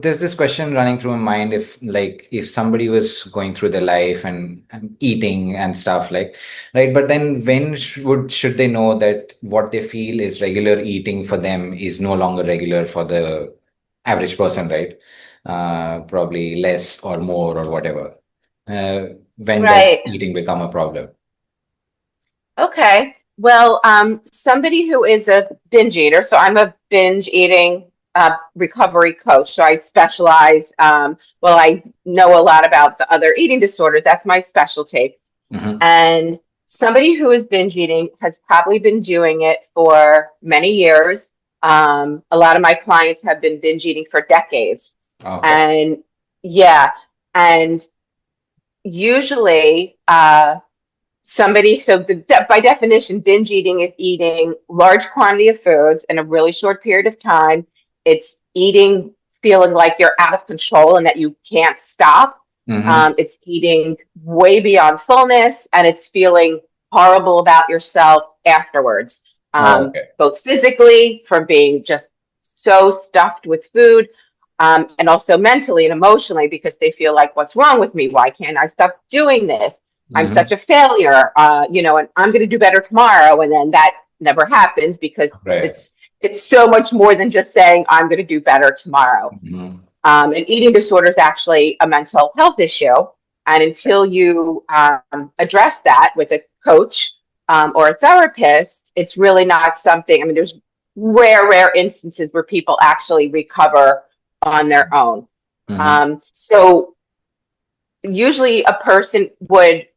There's this question running through my mind if somebody was going through their life and eating and stuff right, but then when should they know that what they feel is regular eating for them is no longer regular for the average person, right? Probably less or more or whatever. When does Right. eating become a problem? Okay. Well, somebody who is a binge eater, so I'm a binge eating recovery coach. So I specialize, well, I know a lot about the other eating disorders. That's my specialty. Hmm. And somebody who is binge eating has probably been doing it for many years. A lot of my clients have been binge eating for decades. Okay. And yeah, and usually, somebody, so by definition, binge eating is eating large quantity of foods in a really short period of time. It's eating feeling like you're out of control and that you can't stop. Hmm. It's eating way beyond fullness, and it's feeling horrible about yourself afterwards, Okay. both physically from being just so stuffed with food, and also mentally and emotionally because they feel like, what's wrong with me? Why can't I stop doing this? I'm such Hmm. a failure, and I'm going to do better tomorrow. And then that never happens because Right. it's so much more than just saying I'm going to do better tomorrow. Hmm. And eating disorder is actually a mental health issue. And until you address that with a coach or a therapist, it's really not something. I mean, there's rare instances where people actually recover on their own. Hmm. So usually a person would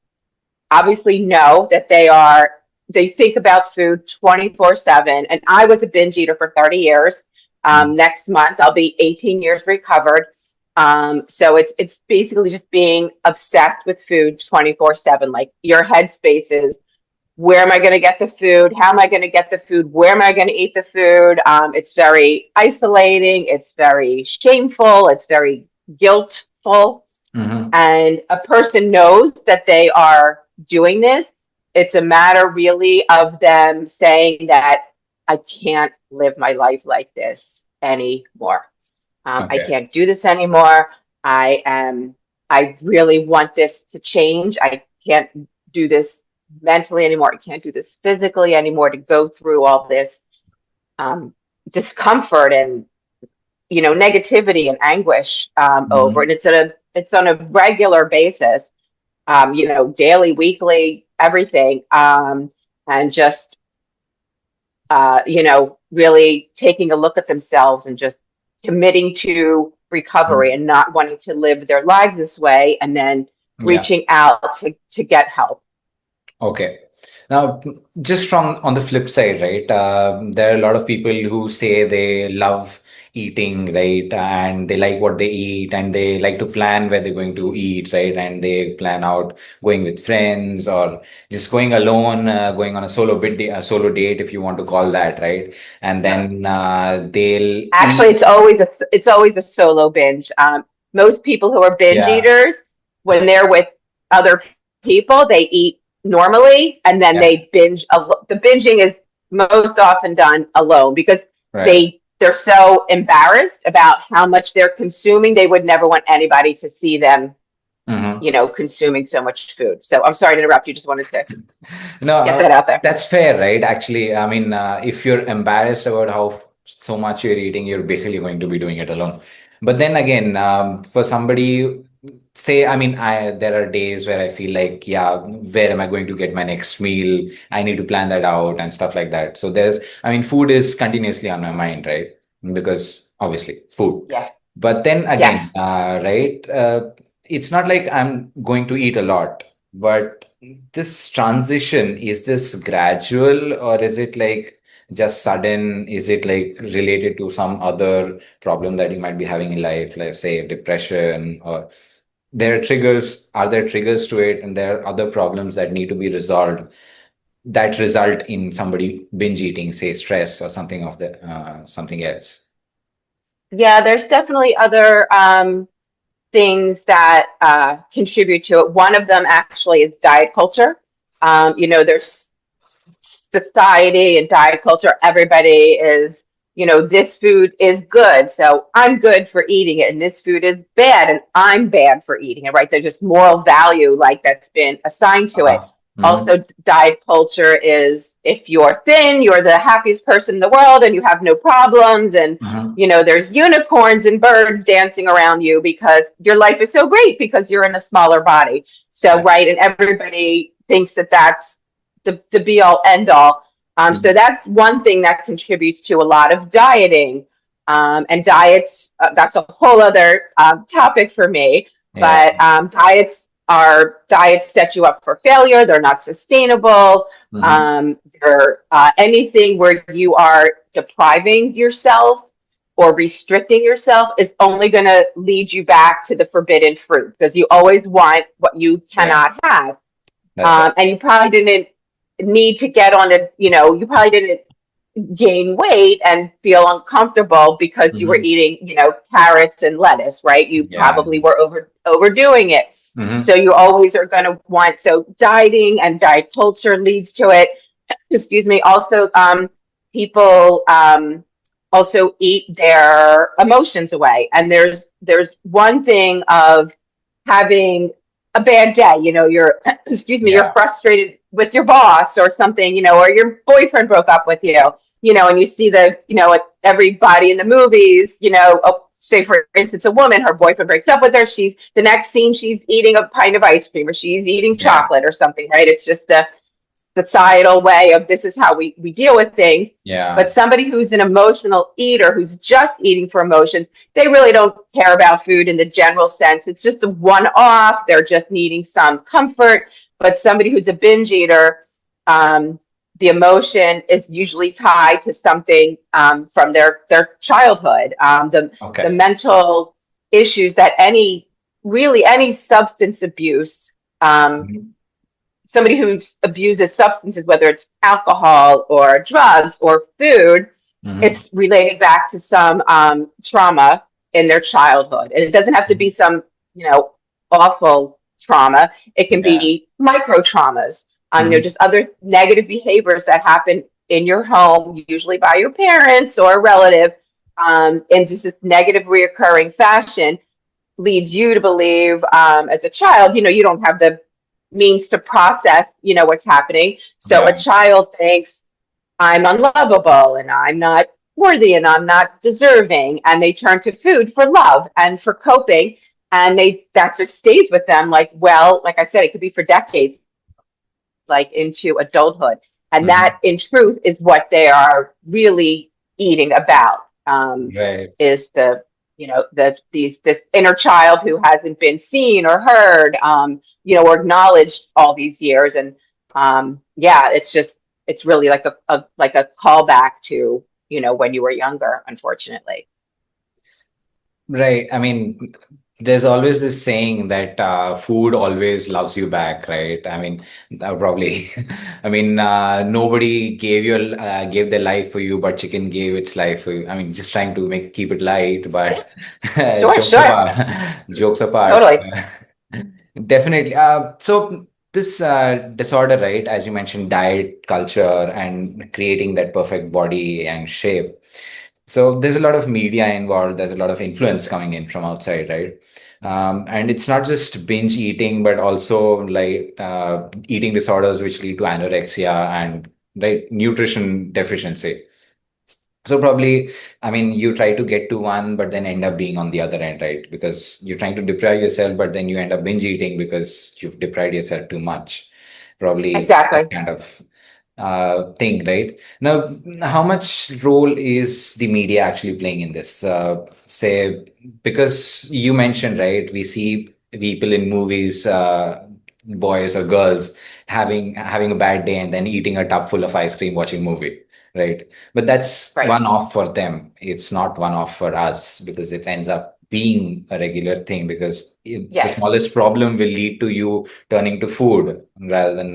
obviously know that they think about food 24/7. And I was a binge eater for 30 years. Next month I'll be 18 years recovered. So it's basically just being obsessed with food 24/7. Like your headspace is, where am I going to get the food? How am I going to get the food? Where am I going to eat the food? It's very isolating. It's very shameful. It's very guiltful. Hmm. And a person knows that they are doing this. It's a matter really of them saying that I can't live my life like this anymore. I Okay. can't do this anymore. I am, I really want this to change. I can't do this mentally anymore. I can't do this physically anymore to go through all this um, discomfort and negativity and anguish over. And Hmm. it's on a regular basis, daily, weekly, everything, and just really taking a look at themselves and just committing to recovery and not wanting to live their lives this way, and then Yeah. reaching out to get help. Okay. Now, just from on the flip side, right? There are a lot of people who say they love eating, right? And they like what they eat, and they like to plan where they're going to eat, right? And they plan out going with friends or just going alone, going on a a solo date, if you want to call that, right? And then they'll Actually, eat. it's always a solo binge. Most people who are binge Yeah. eaters, when they're with other people, they eat normally and then Yeah. they binge. The binging is most often done alone because Right. they're so embarrassed about how much they're consuming. They would never want anybody to see them, Mm-hmm. consuming so much food. So I'm sorry to interrupt you. Just wanted to No, get that out there. that's fair, right? Actually, I mean, if you're embarrassed about how so much you're eating, you're basically going to be doing it alone. But then again, for somebody, say, I mean, there are days where I feel like, yeah, where am I going to get my next meal? I need to plan that out and stuff like that. So I mean, food is continuously on my mind, right? Because obviously, food. Yeah. But then again, Yes. right? It's not like I'm going to eat a lot, but this transition, is this gradual or is it like just sudden? Is it like related to some other problem that you might be having in life, like say depression, or are there triggers to it and there are other problems that need to be resolved that result in somebody binge eating, say stress or something else? Yeah, there's definitely other things that contribute to it. One of them actually is diet culture. There's society and diet culture. Everybody is this food is good, so I'm good for eating it, and this food is bad, and I'm bad for eating it, right? There's just moral value like that's been assigned to it. Mm-hmm. Also, diet culture is if you're thin, you're the happiest person in the world and you have no problems. And, Mm-hmm. there's unicorns and birds dancing around you because your life is so great because you're in a smaller body. So, Yeah. right. And everybody thinks that that's the be all end all. So Mhm. that's one thing that contributes to a lot of dieting. And diets, that's a whole other topic for me. Yeah. But diets set you up for failure. They're not sustainable. Mm-hmm. They're anything where you are depriving yourself or restricting yourself is only going to lead you back to the forbidden fruit because you always want what you Yeah. cannot have. That's right. And you probably didn't need to get on a, you probably didn't gain weight and feel uncomfortable because you were Mm-hmm. eating, carrots and lettuce, right? You Yeah. probably were overdoing it. Mm-hmm. So you always are going to want, so dieting and diet culture leads to it. Excuse me. Also, people also eat their emotions away. And there's one thing of having a bad day. You're, excuse me, you're Yeah. frustrated with your boss or something, or your boyfriend broke up with you, and you see everybody in the movies, say for instance, a woman, her boyfriend breaks up with her. She's the next scene, she's eating a pint of ice cream or she's eating Yeah. chocolate or something, right? It's just the societal way of this is how we deal with things. But Yeah. somebody who's an emotional eater, who's just eating for emotions, they really don't care about food in the general sense. It's just a one off. They're just needing some comfort. But somebody who's a binge eater, um, the emotion is usually tied to something from their childhood. The Okay. mental issues that any substance abuse, um, Mm-hmm. somebody who abuses substances, whether it's alcohol or drugs or food, Mm-hmm. it's related back to some trauma in their childhood. And it doesn't have to be some, awful trauma. It can Yeah. be micro traumas, Mm-hmm. just other negative behaviors that happen in your home, usually by your parents or a relative, in just this negative reoccurring fashion leads you to believe as a child, you don't have the means to process, what's happening. So a Yeah. child thinks, I'm unlovable and I'm not worthy and I'm not deserving. And they turn to food for love and for coping. And that just stays with them like I said, it could be for decades, like into adulthood. And Mm-hmm. that in truth is what they are really eating about. Right. Is this inner child who hasn't been seen or heard, or acknowledged all these years. And yeah, it's really like a callback to, when you were younger, unfortunately. Right. I mean, there's always this saying that food always loves you back, right? I mean, probably. I mean, nobody gave their life for you, but chicken gave its life for you. I mean, just trying to keep it light, but Sure, jokes sure, apart, jokes apart. totally. Definitely. So this disorder, right, as you mentioned, diet culture and creating that perfect body and shape. So there's a lot of media involved. There's a lot of influence coming in from outside, right? And it's not just binge eating, but also like eating disorders which lead to anorexia and right nutrition deficiency. So probably, I mean, you try to get to one, but then end up being on the other end, right? Because you're trying to deprive yourself, but then you end up binge eating because you've deprived yourself too much. Probably that Exactly. kind of thing, right? Now, how much role is the media actually playing in this? Say, because you mentioned, right, we see people in movies, boys or girls having a bad day and then eating a tub full of ice cream, watching movie, right? But that's Right. one off for them. It's not one off for us because it ends up being a regular thing because the Yes. smallest problem will lead to you turning to food rather than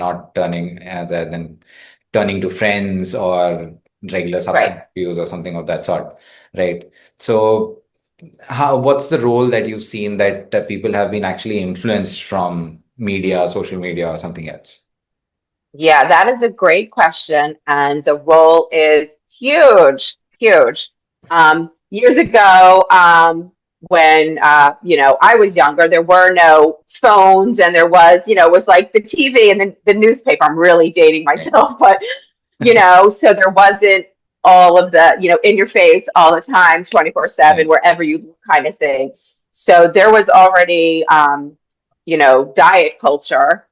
turning to friends or regular Right. substance abuse or something of that sort, right? So what's the role that you've seen that people have been actually influenced from media, social media, or something else? Yeah, that is a great question. And the role is huge, huge. Years ago, when I was younger, there were no phones, and there was, it was like the TV and the newspaper. I'm really dating Yeah. myself, but so there wasn't all of the, in your face all the time, 24/7, Right. wherever you look kind of thing. So there was already, diet culture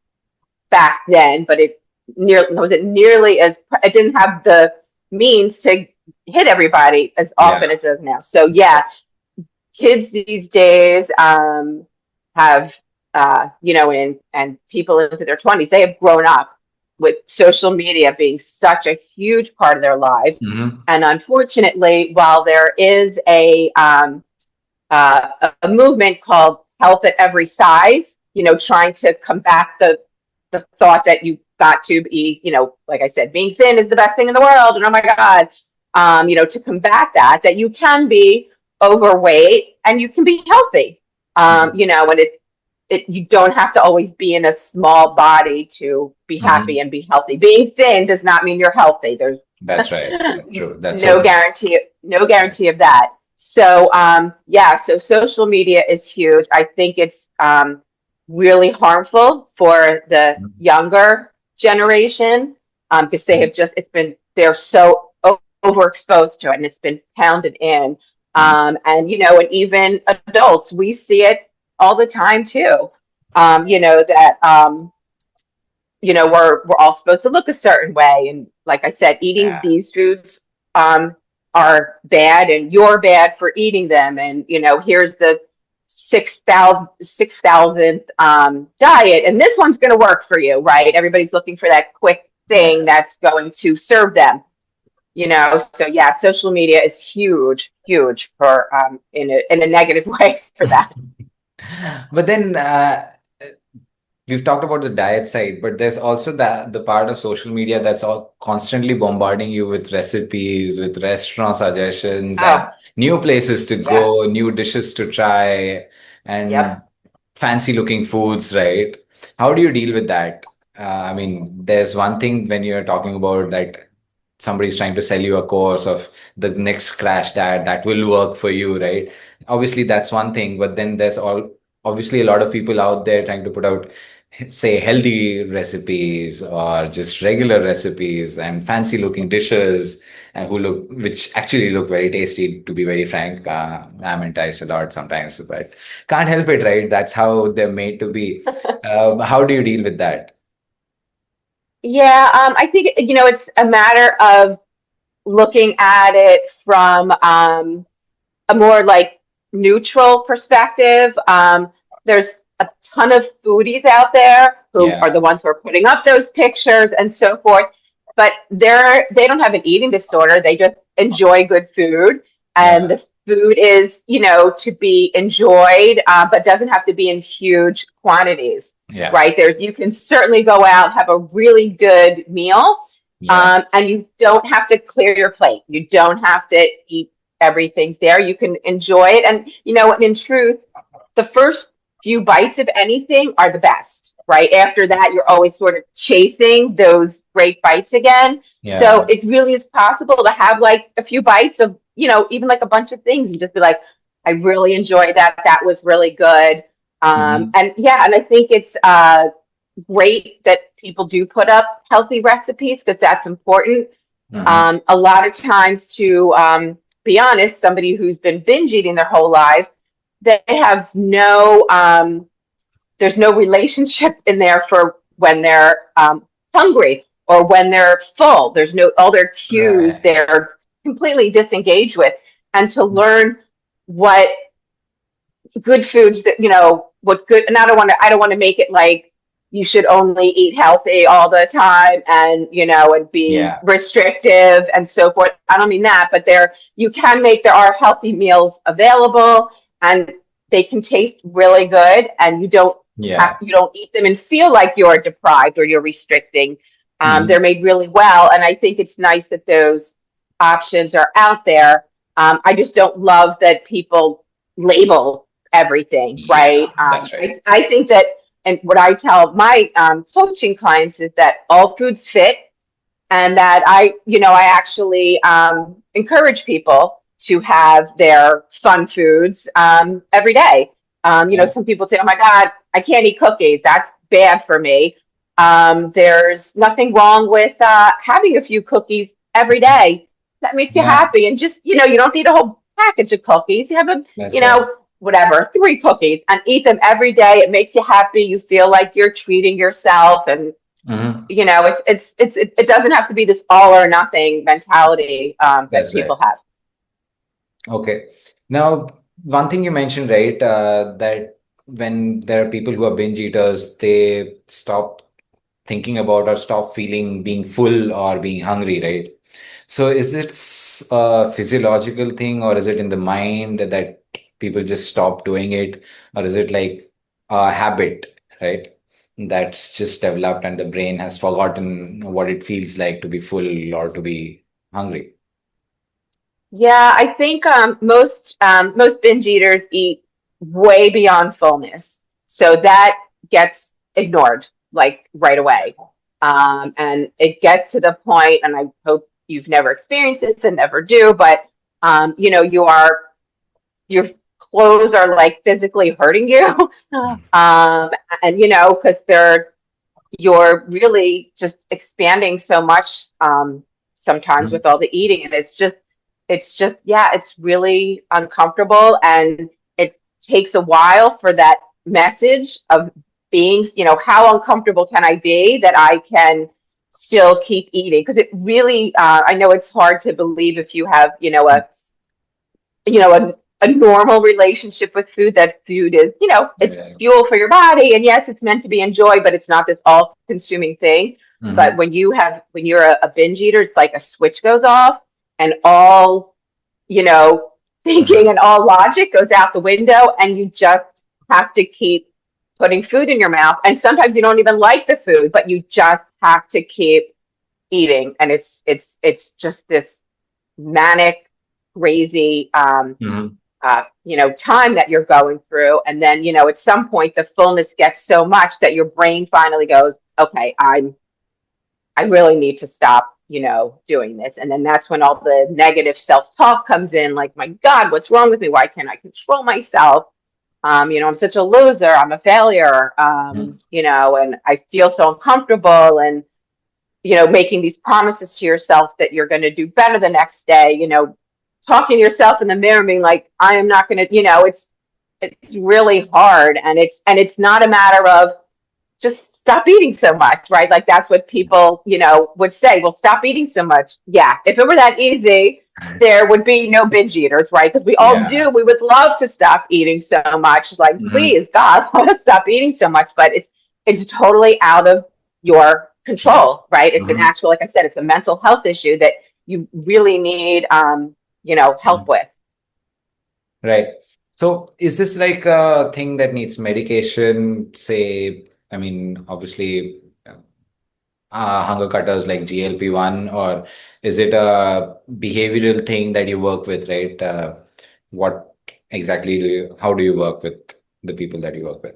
back then, but it wasn't nearly as, it didn't have the means to hit everybody as often Yeah. as it does now. So yeah, kids these days have, and people into their 20s, they have grown up with social media being such a huge part of their lives. Hmm. And unfortunately, while there is a movement called health at every size, trying to combat the thought that you got to be, like I said, being thin is the best thing in the world, and oh my God, to combat that you can be overweight and you can be healthy, Hmm. and you don't have to always be in a small body to be happy Hmm. and be healthy. Being thin does not mean you're healthy. There's That's right. That's true. That's so no true. guarantee, no Yeah. guarantee of that. So yeah, so social media is huge. I think it's really harmful for the younger generation, because they Mhm. have just, they're so overexposed to it, and it's been pounded in. Mhm. And and even adults, we see it all the time too. That we're all supposed to look a certain way, and like I said, eating Yeah. these foods um, are bad, and you're bad for eating them. And here's the 6,000th diet, and this one's going to work for you, right? Everybody's looking for that quick thing Yeah. that's going to serve them. So yeah, social media is huge, huge for in a negative way for that. But then we've talked about the diet side, but there's also the part of social media that's all constantly bombarding you with recipes, with restaurant suggestions, and Oh, new places to yeah, go, new dishes to try, and yep. fancy looking foods, right? How do you deal with that? I mean, there's one thing when you're talking about that somebody's trying to sell you a course of the next crash diet that will work for you, right? Obviously, that's one thing, but then there's all obviously a lot of people out there trying to put out, say, healthy recipes or just regular recipes and fancy looking dishes and which actually look very tasty, to be very frank. I'm enticed a lot sometimes, but can't help it, right? That's how they're made to be. How do you deal with that? Yeah, I think it's a matter of looking at it from a more like neutral perspective. There's a ton of foodies out there who are the Yeah, ones who are putting up those pictures and so forth, but they don't have an eating disorder. They just enjoy good food, and yeah, the food is to be enjoyed, but doesn't have to be in huge quantities. yeah, Right, you can certainly go out, have a really good meal, yeah. and you don't have to clear your plate. You don't have to eat everything's there. You can enjoy it. And, in truth, the first few bites of anything are the best, right? After that, you're always sort of chasing those great bites again. So Yeah. it really is possible to have like a few bites of, even like a bunch of things, and just be like, I really enjoyed that. That was really good. Hmm. And yeah, and I think it's great that people do put up healthy recipes, because that's important. Hmm. A lot of times, to be honest, somebody who's been binge eating their whole lives, they have there's no relationship in there for when they're hungry or when they're full. There's no, all their cues Right. they're completely disengaged with. And to learn what good foods that what good, and I don't want to make it like you should only eat healthy all the time, and and be Yeah. restrictive and so forth. I don't mean that, but there are healthy meals available, and they can taste really good, and Yeah. you don't eat them and feel like you're deprived or you're restricting. They're Hmm. made really well, and I think it's nice that those options are out there. I just don't love that people label everything, Yeah. right? That's right. I think that, and what I tell my coaching clients is that all foods fit, and that I actually encourage people to have their fun foods every day. Yeah. Some people say, "Oh my God, I can't eat cookies. That's bad for me." There's nothing wrong with having a few cookies every day. That makes you Yeah, happy, and just you don't need a whole package of cookies. You have that's right. whatever, 3 cookies, and eat them every day. It makes you happy. You feel like you're treating yourself, and Hmm. it doesn't have to be this all or nothing mentality that That's right. people have. Okay. Now, one thing you mentioned, right, that when there are people who are binge eaters, they stop thinking about or stop feeling being full or being hungry, right? So is this a physiological thing or is it in the mind that people just stop doing it? Or is it like a habit, right? That's just developed and the brain has forgotten what it feels like to be full or to be hungry. Yeah, I think most binge eaters eat way beyond fullness, so that gets ignored like right away, and it gets to the point. And I hope you've never experienced this and never do, but your clothes are like physically hurting you, um, and because you're really just expanding so much sometimes Mhm. with all the eating, and it's just yeah, it's really uncomfortable, and it takes a while for that message of being, how uncomfortable can I be that I can still keep eating, because it really I know it's hard to believe if you have you know a normal relationship with food, that food is, it's Yeah. fuel for your body, and yes, it's meant to be enjoyed, but it's not this all consuming thing. But Hmm. when you're a binge eater, it's like a switch goes off, and all you know thinking Hmm. and all logic goes out the window, and you just have to keep putting food in your mouth, and sometimes you don't even like the food, but you just have to keep eating, and it's just this manic, crazy Hmm. time that you're going through. And then, at some point, the fullness gets so much that your brain finally goes, okay, I really need to stop, doing this. And then that's when all the negative self-talk comes in, like, my God, what's wrong with me? Why can't I control myself? I'm such a loser. I'm a failure. And I feel so uncomfortable. And making these promises to yourself that you're going to do better the next day, talking to yourself in the mirror, being like, I am not going to, it's really hard. And it's not a matter of just stop eating so much, right? Like that's what people, would say. Well, stop eating so much. Yeah. If it were that easy, there would be no binge eaters, right? Because we all Yeah. do. We would love to stop eating so much. Like, Hmm. please, God, I want to stop eating so much. But it's totally out of your control, right? It's an Hmm. actual, like I said, it's a mental health issue that you really need, help with. Right. So is this like a thing that needs medication? Say, I mean, obviously, hunger cutters like GLP-1, or is it a behavioral thing that you work with, right? What exactly how do you work with the people that you work with?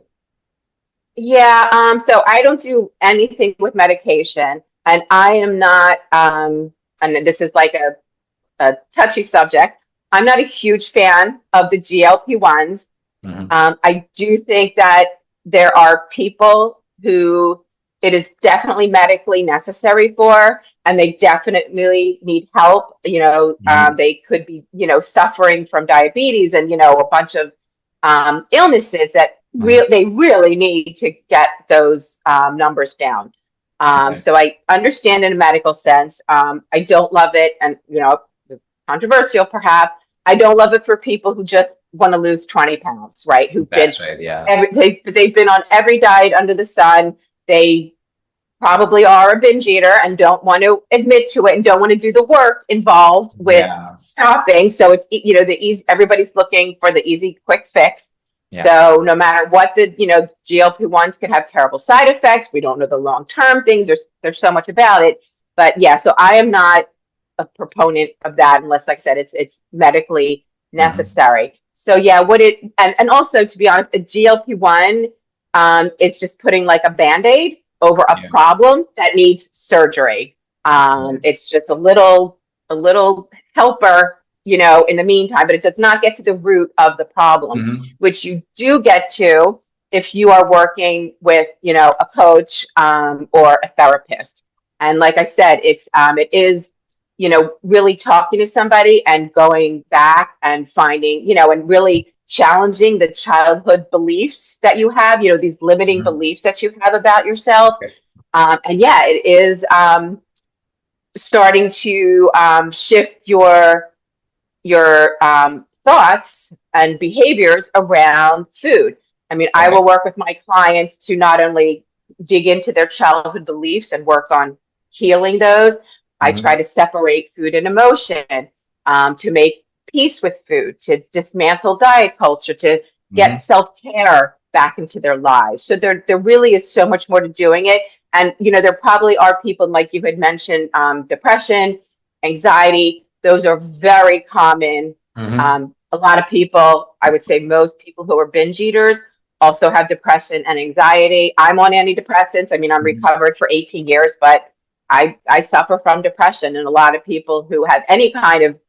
Yeah, so I don't do anything with medication, and I am not, and this is like a touchy subject. I'm not a huge fan of the GLP-1s. Hmm. I do think that there are people who it is definitely medically necessary for, and they definitely need help. Hmm. They could be, suffering from diabetes and, a bunch of illnesses that Hmm. they really need to get those numbers down. Right. So I understand in a medical sense. I don't love it, and, controversial perhaps. I don't love it for people who just want to lose 20 pounds, right? Who've been That's right. Yeah. they've been on every diet under the sun. They probably are a binge eater and don't want to admit to it and don't want to do the work involved with Yeah. stopping. So it's, the easy, everybody's looking for the easy, quick fix. Yeah. So no matter what GLP-1s can have terrible side effects. We don't know the long-term things. There's so much about it. But yeah, so I am not a proponent of that unless, like I said, it's medically Hmm. necessary. So yeah, and also, to be honest, a GLP-1 is just putting like a band-aid over a Yeah. problem that needs surgery. Right. It's just a little helper in the meantime, but it does not get to the root of the problem, Hmm. which you do get to if you are working with, a coach, or a therapist. And like I said, it is, really talking to somebody and going back and finding, and really challenging the childhood beliefs that you have, these limiting Hmm. beliefs that you have about yourself. Okay. And yeah, it is starting to shift your thoughts and behaviors around food. I mean, I Okay. will work with my clients to not only dig into their childhood beliefs and work on healing those. I try Hmm. to separate food and emotion, to make peace with food, to dismantle diet culture, to get Hmm. self-care back into their lives. So there really is so much more to doing it. And there probably are people, like you had mentioned, depression, anxiety. Those are very common. Hmm. A lot of people, I would say most people who are binge eaters, also have depression and anxiety. I'm on antidepressants. I mean, I'm Hmm. recovered for 18 years, but I suffer from depression. And a lot of people who have any kind of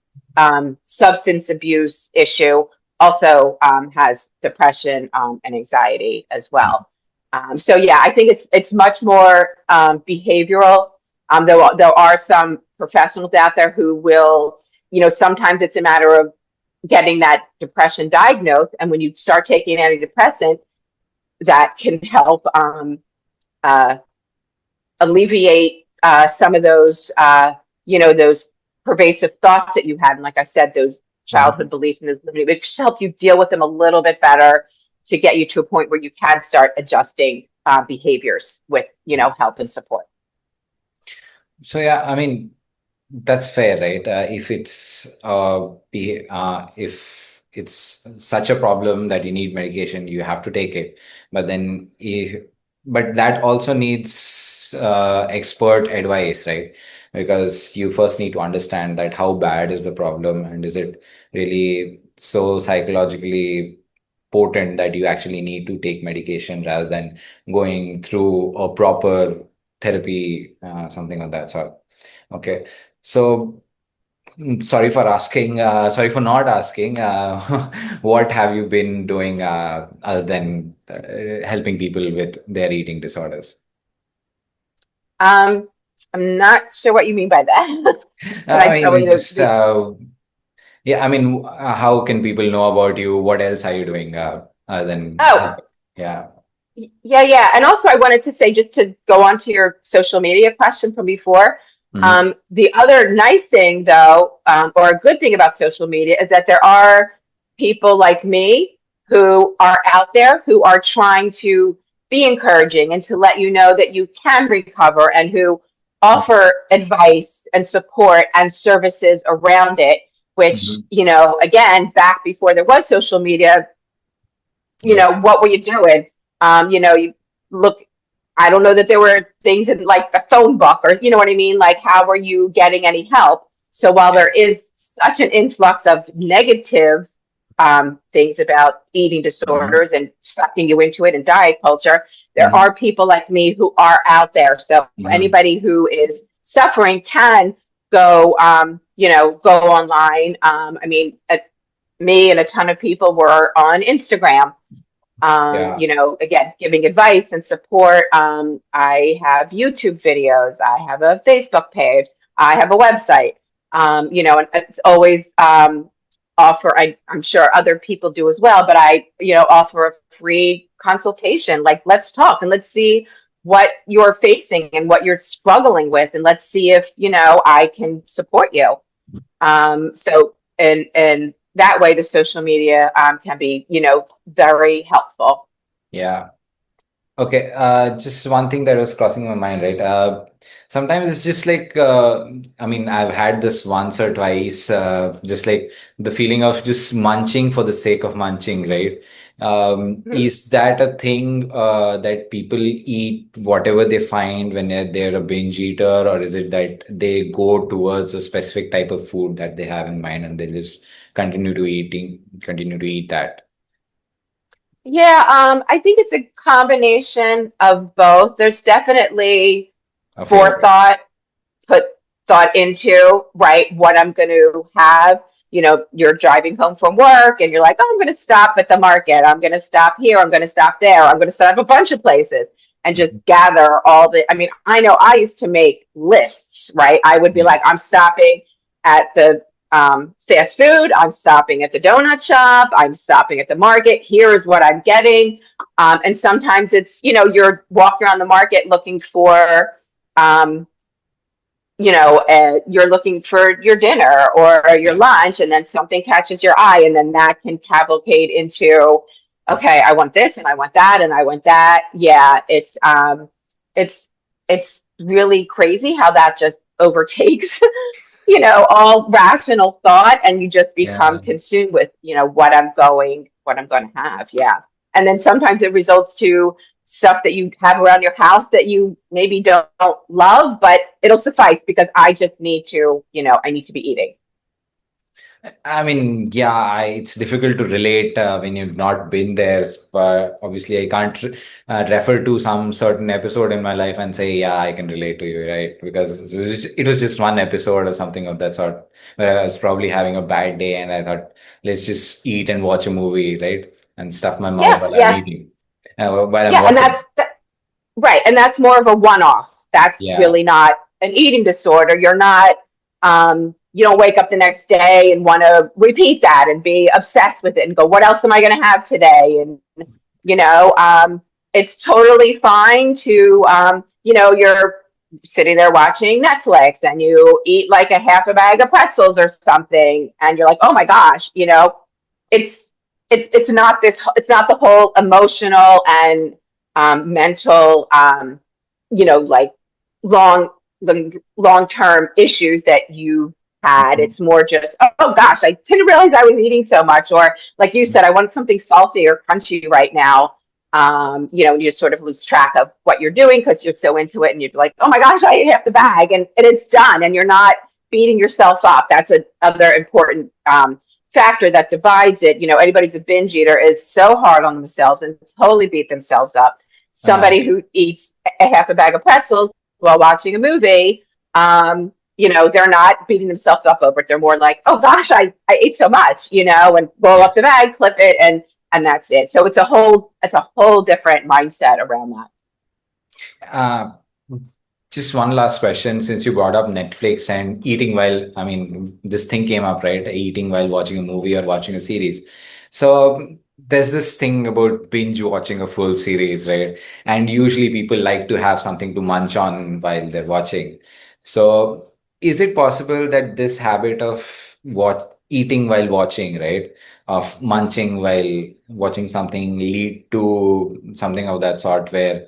substance abuse issue also has depression, and anxiety as well. So yeah, I think it's much more behavioral. There are some professionals out there who will, sometimes it's a matter of getting that depression diagnosed, and when you start taking antidepressant, that can help uh, alleviate some of those, those pervasive thoughts that you had, and like I said, those childhood Hmm. beliefs and those limiting, it just help you deal with them a little bit better to get you to a point where you can start adjusting behaviors with, Yeah. help and support. So yeah, I mean, that's fair, right? If it's such a problem that you need medication, you have to take it. But then, but that also needs expert advice, right? Because you first need to understand that how bad is the problem, and is it really so psychologically potent that you actually need to take medication rather than going through a proper therapy, something of that sort. Okay. So, sorry for asking, sorry for not asking, what have you been doing other than helping people with their eating disorders? Um, I'm not sure what you mean by that. Can I I mean, tell you it's just, the yeah, I mean, how can people know about you? What else are you doing other than oh, helping? Yeah. yeah, yeah. And also, I wanted to say, just to go on to your social media question from before, Hmm. the other nice thing, though, or a good thing about social media, is that there are people like me who are out there who are trying to be encouraging and to let you know that you can recover, and who offer advice and support and services around it, which, Hmm. again, back before there was social media, Yeah. what were you doing? You look, I don't know that there were things in like the phone book, or you know what I mean? Like, how were you getting any help? So while there is such an influx of negative things about eating Hmm. disorders and sucking you into it and diet culture, there Hmm. are people like me who are out there. So Hmm. anybody who is suffering can go, go online. I mean, me and a ton of people were on Instagram, Yeah. again, giving advice and support. I have YouTube videos, I have a Facebook page, I have a website, and it's always offer, I'm sure other people do as well, but I, offer a free consultation. Like, let's talk and let's see what you're facing and what you're struggling with. And let's see if, I can support you. And that way the social media can be, very helpful. Yeah. Okay, just one thing that was crossing my mind, right? Sometimes it's just like, I mean, I've had this once or twice, just like the feeling of just munching for the sake of munching, right? Is that a thing that people eat whatever they find when they're a binge eater, or is it that they go towards a specific type of food that they have in mind and they just continue to eat that? Yeah, I think it's a combination of both. There's definitely Okay, okay. forethought put thought into, right, what I'm going to have. you're driving home from work and you're like, oh, I'm going to stop at the market. I'm going to stop here. I'm going to stop there. I'm going to stop a bunch of places and just Mhm. gather all the, I mean, I know I used to make lists, right? I would be Yeah. like, I'm stopping at the fast food. I'm stopping at the donut shop. I'm stopping at the market. Here is what I'm getting. And sometimes it's, you're walking around the market looking for, um, you're looking for your dinner or your Yeah. lunch, and then something catches your eye, and then that can cavalcade into, okay, I want this, and I want that, and I want that. Yeah, it's it's really crazy how that just overtakes, all rational thought, and you just become Yeah. consumed with, what I'm going to have. Yeah. And then sometimes it results to stuff that you have around your house that you maybe don't love, but it'll suffice because I just need to, I need to be eating. I mean, yeah, it's difficult to relate when you've not been there. But obviously, I can't refer to some certain episode in my life and say, yeah, I can relate to you, right? Because it was just one episode or something of that sort where I was probably having a bad day and I thought, let's just eat and watch a movie, right? And stuff my mouth Yeah, while I'm yeah, eating, while I'm yeah. And watching. right. And that's more of a one-off. That's Yeah, really not an eating disorder. You don't wake up the next day and want to repeat that and be obsessed with it and go, what else am I going to have today? And, you know, um, it's totally fine to, you're sitting there watching Netflix and you eat like a half a bag of pretzels or something. And you're like, oh my gosh, it's, it's not the whole emotional and mental, like long, long term issues that you had. mhm, It's more just, oh gosh, I didn't realize I was eating so much. Or like you said, I want something salty or crunchy right now. And you just sort of lose track of what you're doing because you're so into it and you're like, oh my gosh, I ate half the bag and it's done. And you're not beating yourself up. That's another important factor that divides it. Anybody who's a binge eater is so hard on themselves and totally beat themselves up. I Somebody agree. who eats a half a bag of pretzels while watching a movie, they're not beating themselves up over it. They're more like, oh gosh, I ate so much, and roll Yeah. up the bag, clip it, and that's it. So it's a whole different mindset around that. Uh, Just one last question, since you brought up Netflix and eating while, I mean, this thing came up, right? Eating while watching a movie or watching a series. So there's this thing about binge watching a full series, right? And usually people like to have something to munch on while they're watching. So is it possible that this habit of eating while watching, right? Of munching while watching something lead to something of that sort where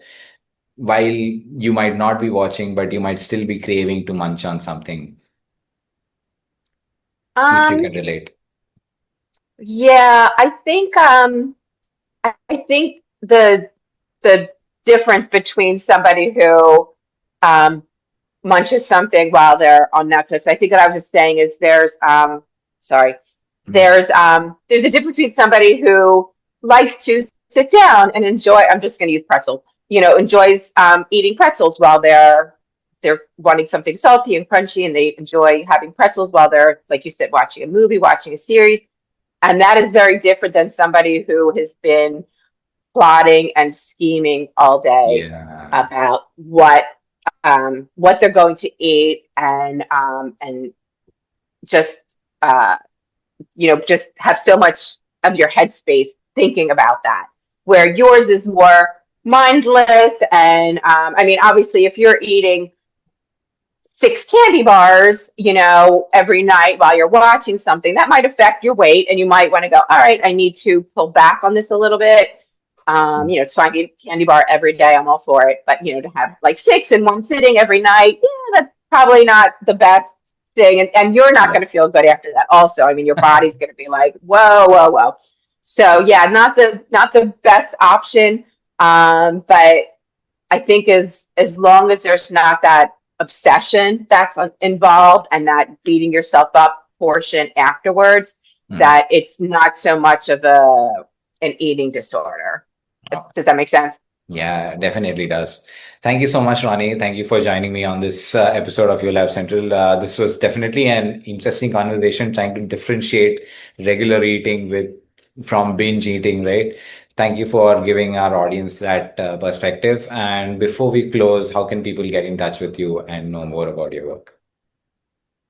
while you might not be watching, but you might still be craving to munch on something, if you can Um, relate. yeah, I think the difference between somebody who um, munches something while they're on Netflix. I think what I was just saying is sorry, Mhm. there's a difference between somebody who likes to sit down and enjoy. I'm just going to use pretzel. Enjoys eating pretzels while they're wanting something salty and crunchy, and they enjoy having pretzels while they're, like you said, watching a movie, watching a series, and that is very different than somebody who has been plotting and scheming all day Yeah. about what they're going to eat and just uh, just have so much of your headspace thinking about that. Where yours is more mindless, and I mean, obviously, if you're eating six candy bars, every night while you're watching something, that might affect your weight, and you might want to go, all right, I need to pull back on this a little bit. It's fine to eat candy bar every day. I'm all for it. But, to have like six in one sitting every night, yeah, that's probably not the best thing. And you're not Yeah. going to feel good after that also. I mean, your body's going to be like, whoa, whoa, whoa. So yeah, not the best option. But I think as long as there's not that obsession that's involved and that beating yourself up portion afterwards, Mhm. that it's not so much of an eating disorder. Oh, Does that make sense? Yeah, definitely does. Thank you so much, Ronnie. Thank you for joining me on this episode of Your Lab Central. This was definitely an interesting conversation trying to differentiate regular eating with from binge eating, right? Thank you for giving our audience that perspective. And before we close, how can people get in touch with you and know more about your work?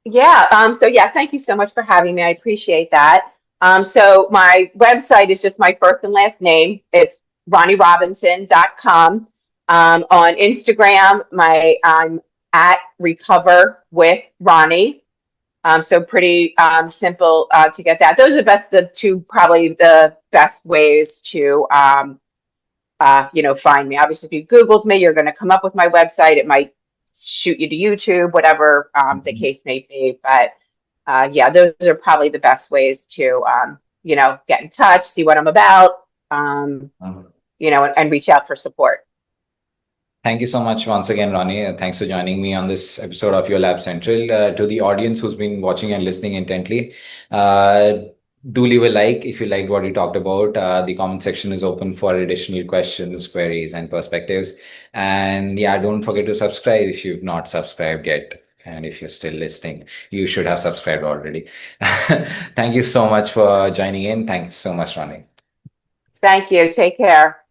Yeah. So yeah, thank you so much for having me. I appreciate that. So my website is just my first and last name. It's RonnieRobinson.com. On Instagram, I'm at Recover with Ronnie. So pretty simple to get that. Those are the two probably the best ways to find me. Obviously, if you Googled me, you're going to come up with my website. It might shoot you to YouTube, whatever the Mhm. case may be. But yeah, those are probably the best ways to, get in touch, see what I'm about, and reach out for support. Thank you so much once again, Ronnie. Thanks for joining me on this episode of Your Lab Central. To the audience who's been watching and listening intently, uh, do leave a like if you liked what we talked about. The comment section is open for additional questions, queries, and perspectives. And yeah, don't forget to subscribe if you've not subscribed yet. And if you're still listening, you should have subscribed already. Thank you so much for joining in. Thanks so much, Ronnie. Thank you. Take care.